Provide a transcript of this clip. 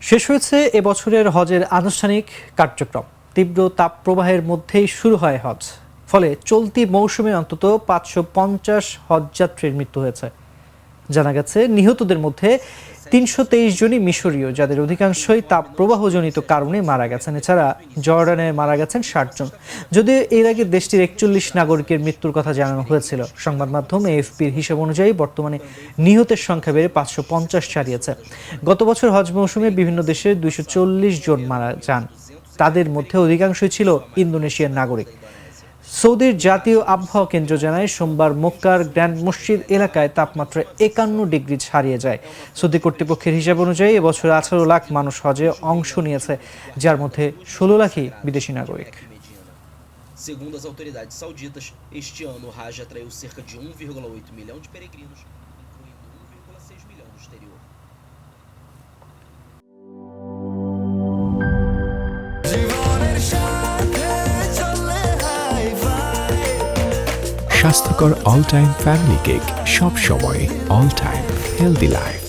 শেষ হয়েছে এবছরের হজের আনুষ্ঠানিক কার্যক্রম। তীব্র তাপপ্রবাহের মধ্যেই শুরু হয় হজ। ফলে চলতি মৌসুমে অন্তত ৫৫০ হজযাত্রীর মৃত্যু হয়েছে। জানা গেছে, নিহতদের মধ্যে ৩২৩ জনই মিশরীয়, যাদের অধিকাংশই তাপপ্রবাহজনিত কারণে মারা গেছেন। এছাড়া জর্ডানে মারা গেছেন ৬০ জন। যদিও এর আগে দেশটির ৪১ নাগরিকের মৃত্যুর কথা জানানো হয়েছিল। সংবাদ মাধ্যম এএফপির হিসাব অনুযায়ী বর্তমানে নিহতের সংখ্যা বেড়ে ৫৫০ ছাড়িয়েছে। গত বছর হজ মৌসুমে বিভিন্ন দেশের ২৪০ জন মারা যান। তাদের মধ্যে অধিকাংশই ছিল ইন্দোনেশিয়ার নাগরিক। সৌদির জাতীয় আবহাওয়া কেন্দ্র জানায়, সোমবার মক্কার গ্র্যান্ড মসজিদ এলাকায় তাপমাত্রা ৫১ ডিগ্রি ছাড়িয়ে যায়। সৌদি কর্তৃপক্ষের হিসাব অনুযায়ী এবছর ১৮ লাখ মানুষ হজে অংশ নিয়েছে, যার মধ্যে ১৬ লাখই বিদেশি নাগরিক। Segundo as autoridades sauditas, este ano o Hajj atraiu cerca de 1,8 milhão de peregrinos, incluindo 1,6 milhão no exterior. স্বাস্থ্যকর অল টাইম ফ্যামিলি কেক, সব সময় অল টাইম হেলদি লাইফ।